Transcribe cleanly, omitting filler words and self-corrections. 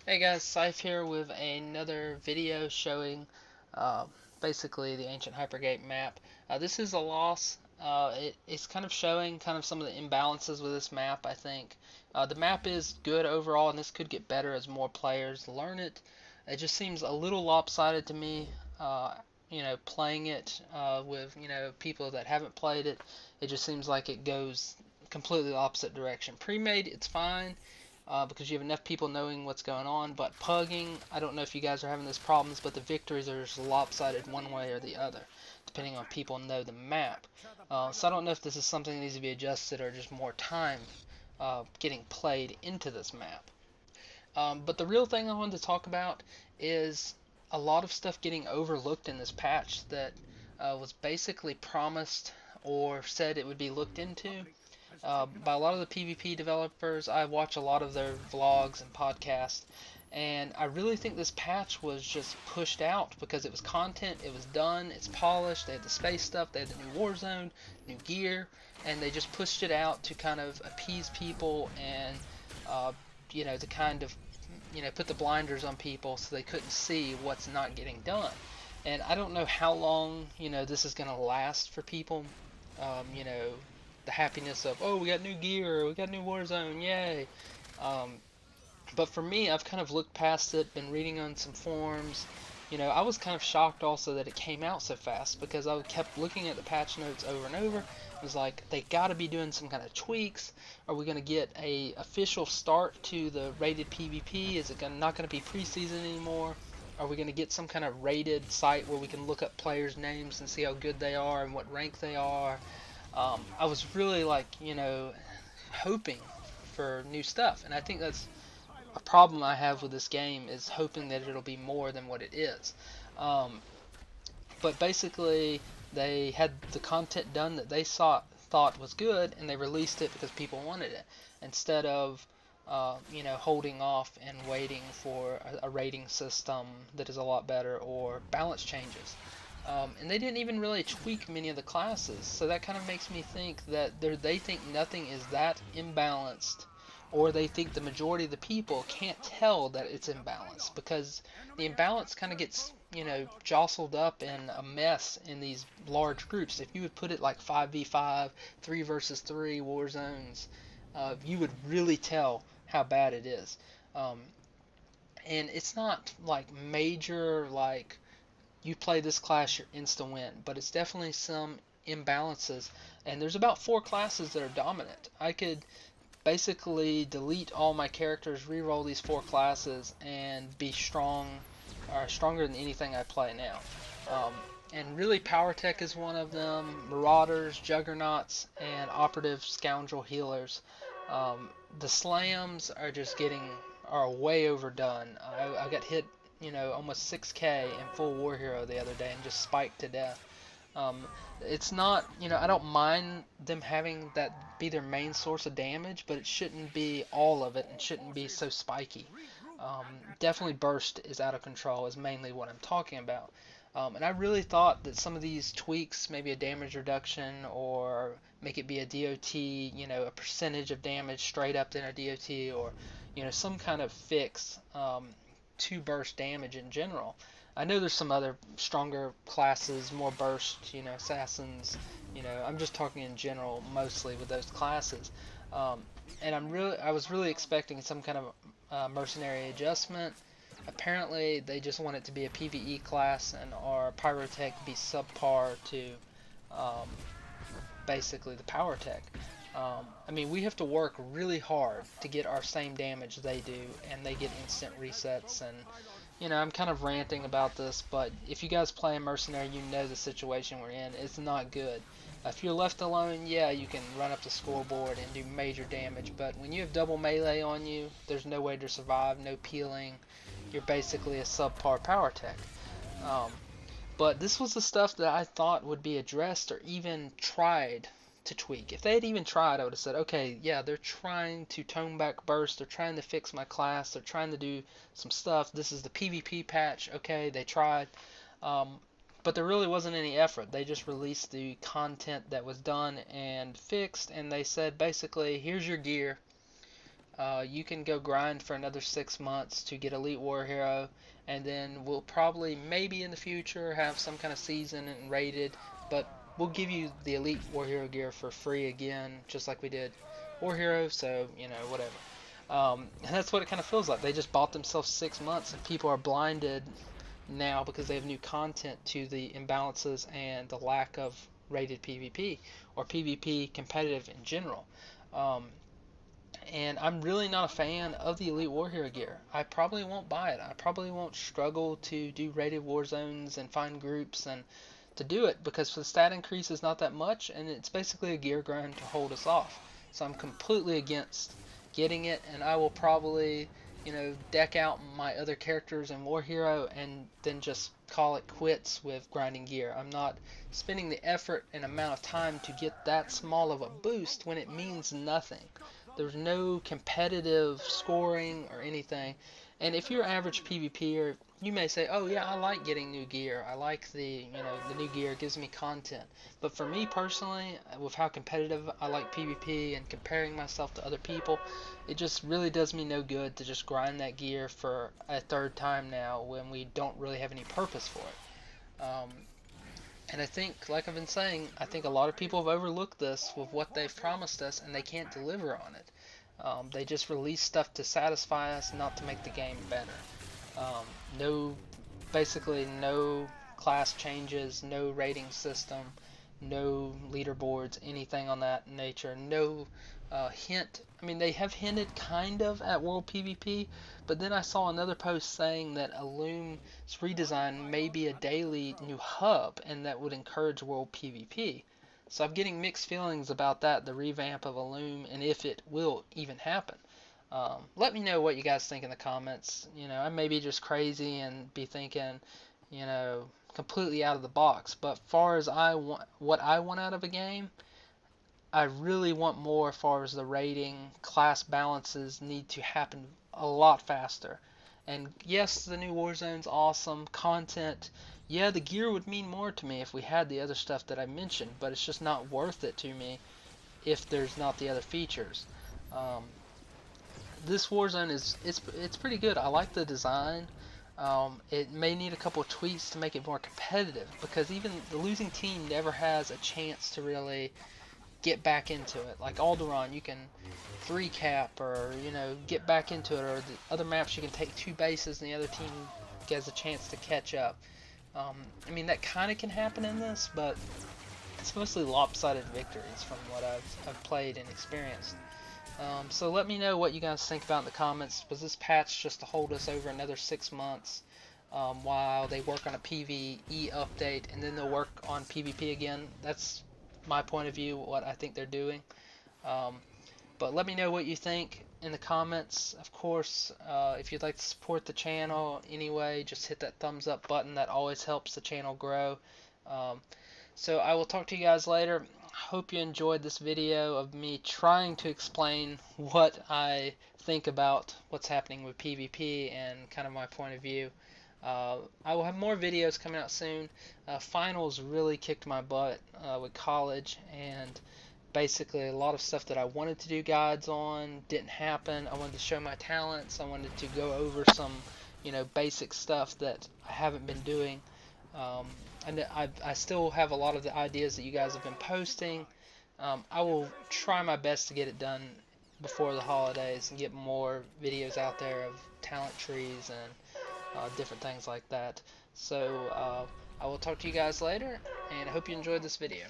Hey guys, Scythe here with another video showing uh, basically the ancient Hypergate map. This is a loss. It's kind of showing kind of some of the imbalances with this map, I think. The map is good overall, and this could get better as more players learn it. It just seems a little lopsided to me, playing it with, people that haven't played it. It just seems like it goes completely opposite direction. Pre-made, it's fine because you have enough people knowing what's going on. But pugging, I don't know if you guys are having those problems, but the victories are just lopsided one way or the other, depending on people know the map. So I don't know if this is something that needs to be adjusted or just more time getting played into this map. But the real thing I wanted to talk about is a lot of stuff getting overlooked in this patch that was basically promised or said it would be looked into by a lot of the PvP developers. I watch a lot of their vlogs and podcasts, and I really think this patch was just pushed out because it was content, it was done, it's polished, they had the space stuff, they had the new Warzone, new gear, and they just pushed it out to kind of appease people and, to kind of, put the blinders on people so they couldn't see what's not getting done. And I don't know how long, this is going to last for people. Um, you know, the happiness of, oh, we got new gear, we got new Warzone, yay. Um, but for me, I've kind of looked past it, been reading on some forums. I was kind of shocked also that it came out so fast because I kept looking at the patch notes over and over. It was like, they got to be doing some kind of tweaks. Are we going to get a official start to the rated PvP? Is it not going to be preseason anymore? Are we going to get some kind of rated site where we can look up players' names and see how good they are and what rank they are? I was really like, hoping for new stuff, and I think that's a problem I have with this game is hoping that it'll be more than what it is. Um, but basically, they had the content done that they thought was good, and they released it because people wanted it, instead of holding off and waiting for a rating system that is a lot better or balance changes. And they didn't even really tweak many of the classes, so that kind of makes me think that they think nothing is that imbalanced, or they think the majority of the people can't tell that it's imbalanced because the imbalance kind of gets, jostled up in a mess in these large groups. If you would put it like 5v5, 3 versus 3 war zones, you would really tell how bad it is. Um, and it's not like major, like you play this class, you're instant win. But it's definitely some imbalances, and there's about 4 classes that are dominant. I could basically delete all my characters, reroll these 4 classes, and be strong, or stronger than anything I play now. And really, Power Tech is one of them. Marauders, Juggernauts, and Operative Scoundrel Healers. The slams are just are way overdone. I got hit, almost 6k in full War Hero the other day and just spiked to death. Um, it's not, I don't mind them having that be their main source of damage, but it shouldn't be all of it and shouldn't be so spiky. Definitely burst is out of control is mainly what I'm talking about. And I really thought that some of these tweaks, maybe a damage reduction or make it be a DOT, a percentage of damage straight up in a DOT, or some kind of fix to burst damage in general. I know there's some other stronger classes, more burst, assassins. I'm just talking in general, mostly with those classes. Um, and I was really expecting some kind of mercenary adjustment. Apparently, they just want it to be a PvE class, and our Pyrotech be subpar to um, basically the Power Tech. I mean, we have to work really hard to get our same damage they do, and they get instant resets. And I'm kind of ranting about this, but if you guys play a mercenary, you know the situation we're in. It's not good. If you're left alone, yeah, you can run up the scoreboard and do major damage, but when you have double melee on you, there's no way to survive, no peeling. You're basically a subpar power tech. Um, but this was the stuff that I thought would be addressed or even tried to tweak. If they had even tried, I would have said, okay, yeah, they're trying to tone back burst, they're trying to fix my class, they're trying to do some stuff. This is the PvP patch, okay, they tried. Um, but there really wasn't any effort. They just released the content that was done and fixed, and they said basically, here's your gear. You can go grind for another 6 months to get Elite War Hero, and then we'll probably, maybe in the future, have some kind of season and rated, but we'll give you the Elite War Hero gear for free again, just like we did War Hero, so, you know, whatever. And that's what it kind of feels like. They just bought themselves 6 months, and people are blinded now because they have new content to the imbalances and the lack of rated PvP, or PvP competitive in general. Um, and I'm really not a fan of the Elite War Hero gear. I probably won't buy it. I probably won't struggle to do rated war zones and find groups and to do it, because the stat increase is not that much, and it's basically a gear grind to hold us off. So I'm completely against getting it, and I will probably, you know, deck out my other characters in War Hero and then just call it quits with grinding gear. I'm not spending the effort and amount of time to get that small of a boost when it means nothing. There's no competitive scoring or anything. And if you're average PvPer, you may say, "Oh yeah, I like getting new gear. I like the new gear gives me content." But for me personally, with how competitive I like PvP and comparing myself to other people, it just really does me no good to just grind that gear for a third time now when we don't really have any purpose for it. And I think, like I've been saying, I think a lot of people have overlooked this with what they've promised us, and they can't deliver on it. They just release stuff to satisfy us, not to make the game better. Um, no, basically no class changes, no rating system, no leaderboards, anything on that nature. No hint. I mean, they have hinted kind of at World PvP, but then I saw another post saying that Illume's redesign may be a daily new hub, and that would encourage World PvP. So I'm getting mixed feelings about that, the revamp of Illume, and if it will even happen. Let me know what you guys think in the comments. You know, I may be just crazy and be thinking, you know, completely out of the box. But far as what I want out of a game, I really want more as far as the rating. Class balances need to happen a lot faster. And yes, the new Warzone's awesome. Content, yeah, the gear would mean more to me if we had the other stuff that I mentioned, but it's just not worth it to me if there's not the other features. Um, this Warzone it's pretty good. I like the design. It may need a couple of tweaks to make it more competitive, because even the losing team never has a chance to really get back into it. Like Alderaan, you can 3-cap, or you know, get back into it, or the other maps you can take 2 bases and the other team gets a chance to catch up. I mean, that kind of can happen in this, but it's mostly lopsided victories from what I've played and experienced. So let me know what you guys think about in the comments. Was this patch just to hold us over another 6 months while they work on a PvE update, and then they'll work on PvP again? That's my point of view, what I think they're doing. But let me know what you think in the comments. Of course, if you'd like to support the channel anyway, just hit that thumbs up button. That always helps the channel grow. So I will talk to you guys later. Hope you enjoyed this video of me trying to explain what I think about what's happening with PvP and kind of my point of view. I will have more videos coming out soon. Finals really kicked my butt with college, and basically a lot of stuff that I wanted to do guides on didn't happen. I wanted to show my talents. I wanted to go over some, you know, basic stuff that I haven't been doing. And I still have a lot of the ideas that you guys have been posting. I will try my best to get it done before the holidays and get more videos out there of talent trees and different things like that. So I will talk to you guys later, and I hope you enjoyed this video.